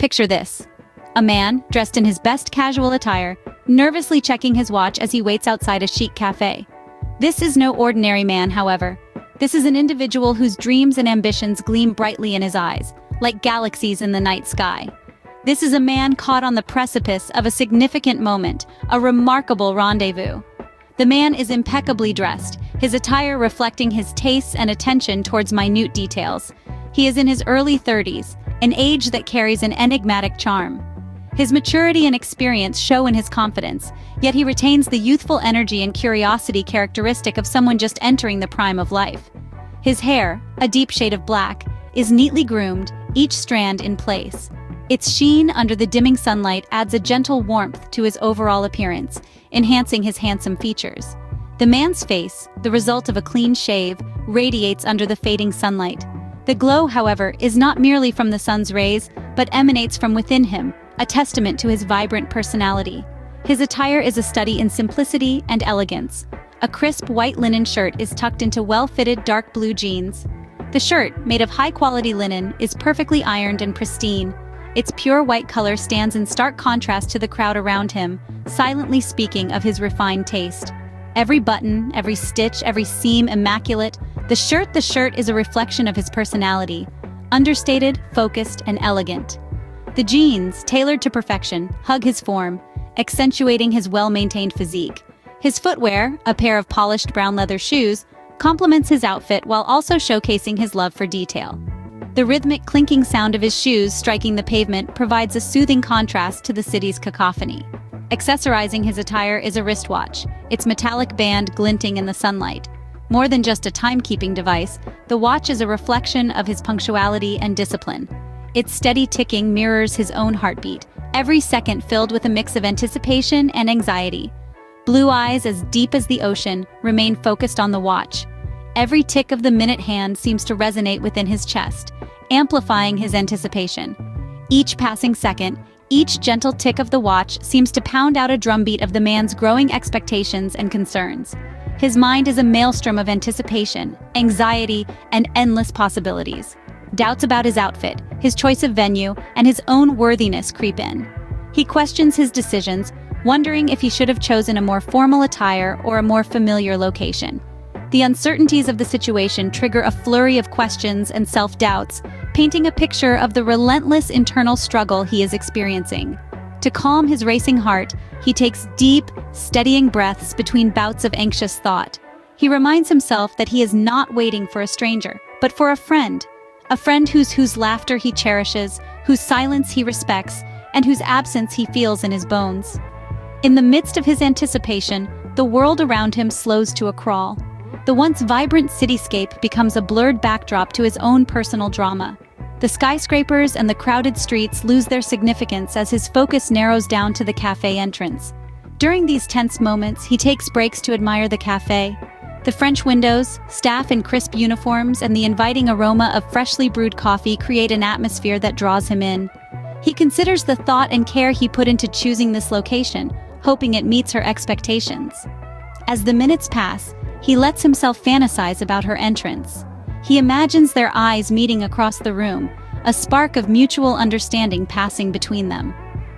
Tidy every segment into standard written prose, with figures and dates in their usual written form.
Picture this. A man, dressed in his best casual attire, nervously checking his watch as he waits outside a chic cafe. This is no ordinary man, however. This is an individual whose dreams and ambitions gleam brightly in his eyes, like galaxies in the night sky. This is a man caught on the precipice of a significant moment, a remarkable rendezvous. The man is impeccably dressed, his attire reflecting his tastes and attention towards minute details. He is in his early 30s, an age that carries an enigmatic charm. His maturity and experience show in his confidence, yet he retains the youthful energy and curiosity characteristic of someone just entering the prime of life. His hair, a deep shade of black, is neatly groomed, each strand in place. Its sheen under the dimming sunlight adds a gentle warmth to his overall appearance, enhancing his handsome features. The man's face, the result of a clean shave, radiates under the fading sunlight. The glow, however, is not merely from the sun's rays, but emanates from within him, a testament to his vibrant personality. His attire is a study in simplicity and elegance. A crisp white linen shirt is tucked into well-fitted dark blue jeans. The shirt, made of high-quality linen, is perfectly ironed and pristine. Its pure white color stands in stark contrast to the crowd around him, silently speaking of his refined taste. Every button, every stitch, every seam immaculate, the shirt is a reflection of his personality, understated, focused, and elegant. The jeans, tailored to perfection, hug his form, accentuating his well-maintained physique. His footwear, a pair of polished brown leather shoes, complements his outfit while also showcasing his love for detail. The rhythmic clinking sound of his shoes striking the pavement provides a soothing contrast to the city's cacophony. Accessorizing his attire is a wristwatch, its metallic band glinting in the sunlight. More than just a timekeeping device, the watch is a reflection of his punctuality and discipline. Its steady ticking mirrors his own heartbeat, every second filled with a mix of anticipation and anxiety. Blue eyes as deep as the ocean remain focused on the watch. Every tick of the minute hand seems to resonate within his chest, amplifying his anticipation. Each passing second, each gentle tick of the watch seems to pound out a drumbeat of the man's growing expectations and concerns. His mind is a maelstrom of anticipation, anxiety, and endless possibilities. Doubts about his outfit, his choice of venue, and his own worthiness creep in. He questions his decisions, wondering if he should have chosen a more formal attire or a more familiar location. The uncertainties of the situation trigger a flurry of questions and self-doubts, painting a picture of the relentless internal struggle he is experiencing. To calm his racing heart, he takes deep, steadying breaths between bouts of anxious thought. He reminds himself that he is not waiting for a stranger, but for a friend whose laughter he cherishes, whose silence he respects, and whose absence he feels in his bones. In the midst of his anticipation, the world around him slows to a crawl. The once vibrant cityscape becomes a blurred backdrop to his own personal drama. The skyscrapers and the crowded streets lose their significance as his focus narrows down to the cafe entrance. During these tense moments, he takes breaks to admire the cafe. The French windows, staff in crisp uniforms, and the inviting aroma of freshly brewed coffee create an atmosphere that draws him in. He considers the thought and care he put into choosing this location, hoping it meets her expectations. As the minutes pass, he lets himself fantasize about her entrance. He imagines their eyes meeting across the room, a spark of mutual understanding passing between them.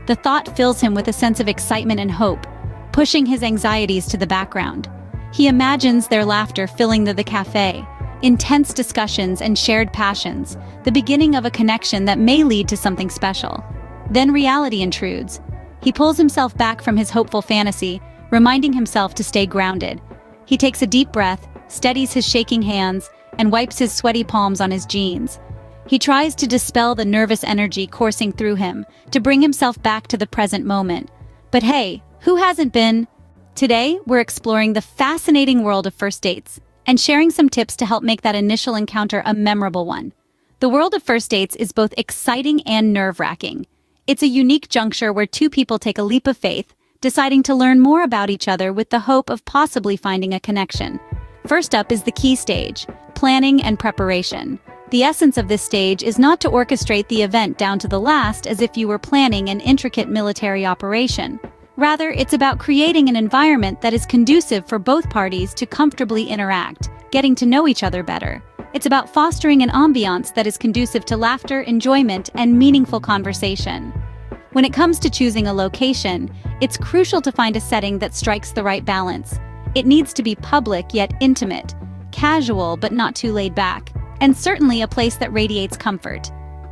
The thought fills him with a sense of excitement and hope, pushing his anxieties to the background. He imagines their laughter filling the cafe, intense discussions and shared passions, the beginning of a connection that may lead to something special. Then reality intrudes. He pulls himself back from his hopeful fantasy, reminding himself to stay grounded. He takes a deep breath, steadies his shaking hands, and wipes his sweaty palms on his jeans. He tries to dispel the nervous energy coursing through him, to bring himself back to the present moment. But hey, who hasn't been? Today, we're exploring the fascinating world of first dates, and sharing some tips to help make that initial encounter a memorable one. The world of first dates is both exciting and nerve-wracking. It's a unique juncture where two people take a leap of faith, deciding to learn more about each other with the hope of possibly finding a connection. First up is the key stage, planning and preparation. The essence of this stage is not to orchestrate the event down to the last as if you were planning an intricate military operation. Rather, it's about creating an environment that is conducive for both parties to comfortably interact, getting to know each other better. It's about fostering an ambiance that is conducive to laughter, enjoyment, and meaningful conversation. When it comes to choosing a location, it's crucial to find a setting that strikes the right balance. It needs to be public yet intimate, casual but not too laid back, and certainly a place that radiates comfort.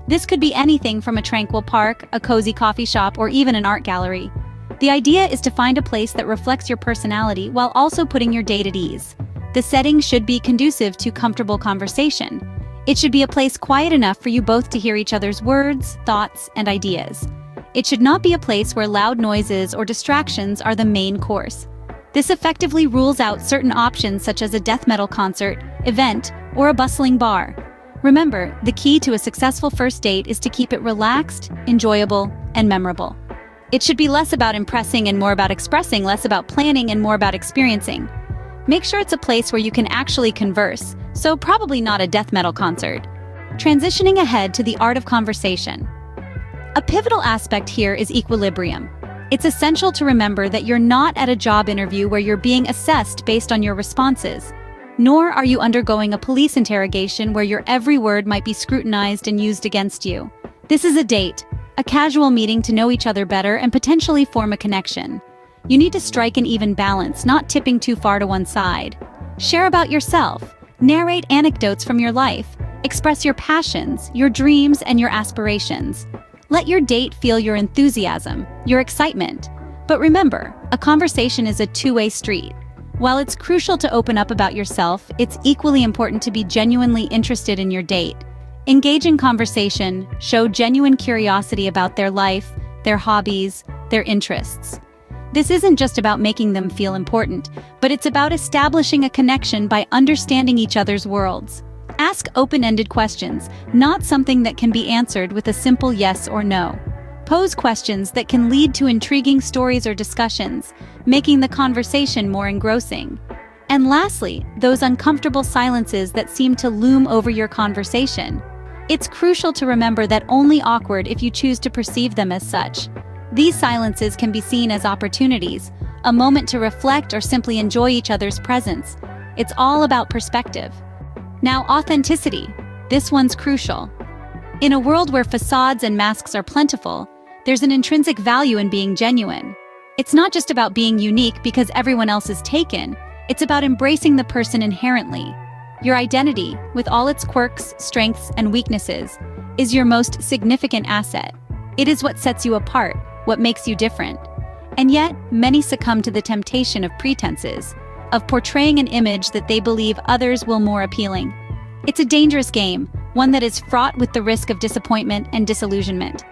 This could be anything from a tranquil park, a cozy coffee shop, or even an art gallery. The idea is to find a place that reflects your personality while also putting your date at ease. The setting should be conducive to comfortable conversation. It should be a place quiet enough for you both to hear each other's words, thoughts, and ideas. It should not be a place where loud noises or distractions are the main course. This effectively rules out certain options such as a death metal concert, event, or a bustling bar. Remember, the key to a successful first date is to keep it relaxed, enjoyable, and memorable. It should be less about impressing and more about expressing, less about planning and more about experiencing. Make sure it's a place where you can actually converse, so probably not a death metal concert. Transitioning ahead to the art of conversation. A pivotal aspect here is equilibrium. It's essential to remember that you're not at a job interview where you're being assessed based on your responses, nor are you undergoing a police interrogation where your every word might be scrutinized and used against you. This is a date, a casual meeting to know each other better and potentially form a connection. You need to strike an even balance, not tipping too far to one side. Share about yourself, narrate anecdotes from your life, express your passions, your dreams, and your aspirations. Let your date feel your enthusiasm, your excitement. But remember, a conversation is a two-way street. While it's crucial to open up about yourself, it's equally important to be genuinely interested in your date. Engage in conversation, show genuine curiosity about their life, their hobbies, their interests. This isn't just about making them feel important, but it's about establishing a connection by understanding each other's worlds. Ask open-ended questions, not something that can be answered with a simple yes or no. Pose questions that can lead to intriguing stories or discussions, making the conversation more engrossing. And lastly, those uncomfortable silences that seem to loom over your conversation. It's crucial to remember that only awkward if you choose to perceive them as such. These silences can be seen as opportunities, a moment to reflect or simply enjoy each other's presence. It's all about perspective. Now, authenticity. This one's crucial. In a world where facades and masks are plentiful, there's an intrinsic value in being genuine. It's not just about being unique because everyone else is taken. It's about embracing the person inherently. Your identity, with all its quirks, strengths, and weaknesses, is your most significant asset. It is what sets you apart, what makes you different. And yet, many succumb to the temptation of pretenses, of portraying an image that they believe others will more appealing. It's a dangerous game, one that is fraught with the risk of disappointment and disillusionment.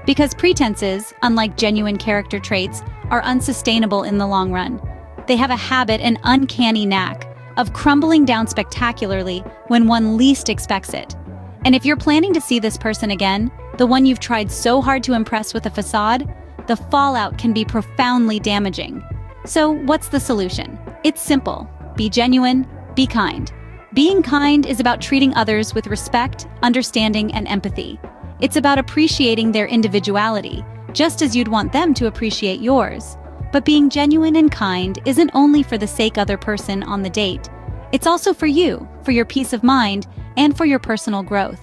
Because pretenses, unlike genuine character traits, are unsustainable in the long run. They have a habit, an uncanny knack, of crumbling down spectacularly when one least expects it. And if you're planning to see this person again, the one you've tried so hard to impress with a facade, the fallout can be profoundly damaging. So what's the solution? It's simple. Be genuine, be kind. Being kind is about treating others with respect, understanding, and empathy. It's about appreciating their individuality, just as you'd want them to appreciate yours. But being genuine and kind isn't only for the sake of the other person on the date. It's also for you, for your peace of mind, and for your personal growth.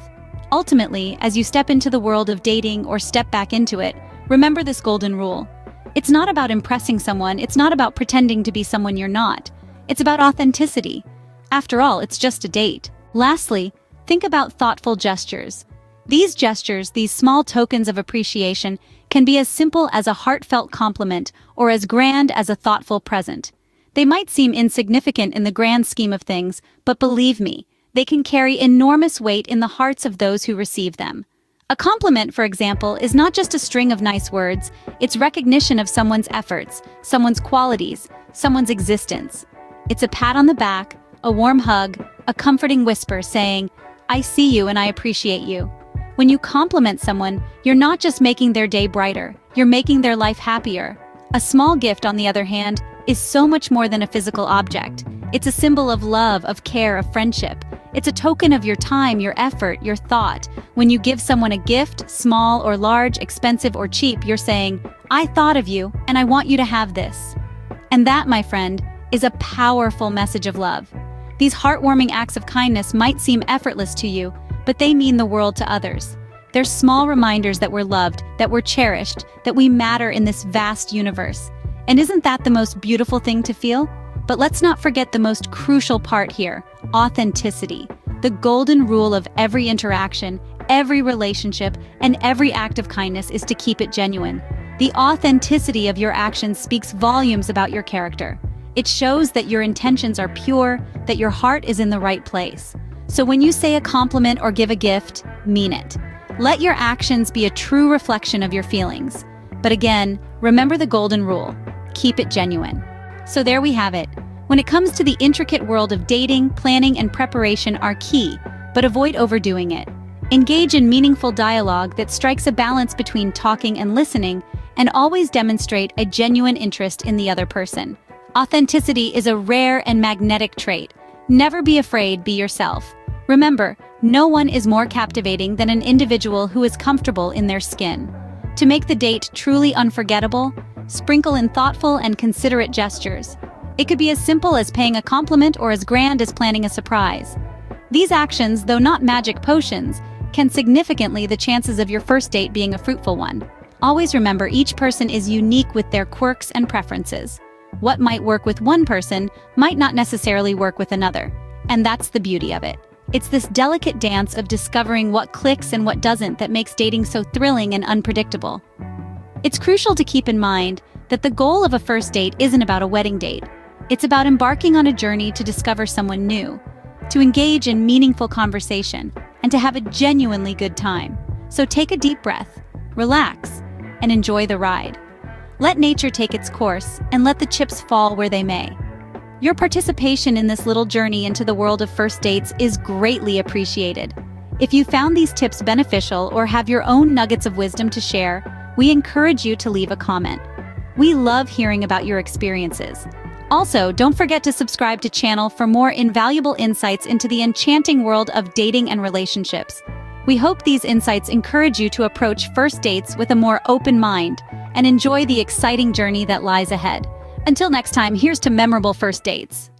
Ultimately, as you step into the world of dating or step back into it, remember this golden rule. It's not about impressing someone, it's not about pretending to be someone you're not. It's about authenticity. After all, it's just a date. Lastly, think about thoughtful gestures. These gestures, these small tokens of appreciation, can be as simple as a heartfelt compliment or as grand as a thoughtful present. They might seem insignificant in the grand scheme of things, but believe me, they can carry enormous weight in the hearts of those who receive them. A compliment, for example, is not just a string of nice words, it's recognition of someone's efforts, someone's qualities, someone's existence. It's a pat on the back, a warm hug, a comforting whisper saying, "I see you and I appreciate you." When you compliment someone, you're not just making their day brighter, you're making their life happier. A small gift, on the other hand, is so much more than a physical object. It's a symbol of love, of care, of friendship. It's a token of your time, your effort, your thought. When you give someone a gift, small or large, expensive or cheap, you're saying, "I thought of you, and I want you to have this." And that, my friend, is a powerful message of love. These heartwarming acts of kindness might seem effortless to you, but they mean the world to others. They're small reminders that we're loved, that we're cherished, that we matter in this vast universe. And isn't that the most beautiful thing to feel? But let's not forget the most crucial part here: authenticity. The golden rule of every interaction, every relationship, and every act of kindness is to keep it genuine. The authenticity of your actions speaks volumes about your character. It shows that your intentions are pure, that your heart is in the right place. So when you say a compliment or give a gift, mean it. Let your actions be a true reflection of your feelings. But again, remember the golden rule: keep it genuine. So there we have it. When it comes to the intricate world of dating, planning and preparation are key, but avoid overdoing it. Engage in meaningful dialogue that strikes a balance between talking and listening, and always demonstrate a genuine interest in the other person. Authenticity is a rare and magnetic trait. Never be afraid, be yourself. Remember, no one is more captivating than an individual who is comfortable in their skin. To make the date truly unforgettable, sprinkle in thoughtful and considerate gestures. It could be as simple as paying a compliment or as grand as planning a surprise. These actions, though not magic potions, can significantly the chances of your first date being a fruitful one. Always remember, each person is unique with their quirks and preferences. What might work with one person might not necessarily work with another. And that's the beauty of it. It's this delicate dance of discovering what clicks and what doesn't that makes dating so thrilling and unpredictable. It's crucial to keep in mind that the goal of a first date isn't about a wedding date. It's about embarking on a journey to discover someone new, to engage in meaningful conversation, and to have a genuinely good time. So take a deep breath, relax, and enjoy the ride. Let nature take its course, and let the chips fall where they may. Your participation in this little journey into the world of first dates is greatly appreciated. If you found these tips beneficial or have your own nuggets of wisdom to share, we encourage you to leave a comment. We love hearing about your experiences. Also, don't forget to subscribe to the channel for more invaluable insights into the enchanting world of dating and relationships. We hope these insights encourage you to approach first dates with a more open mind and enjoy the exciting journey that lies ahead. Until next time, here's to memorable first dates.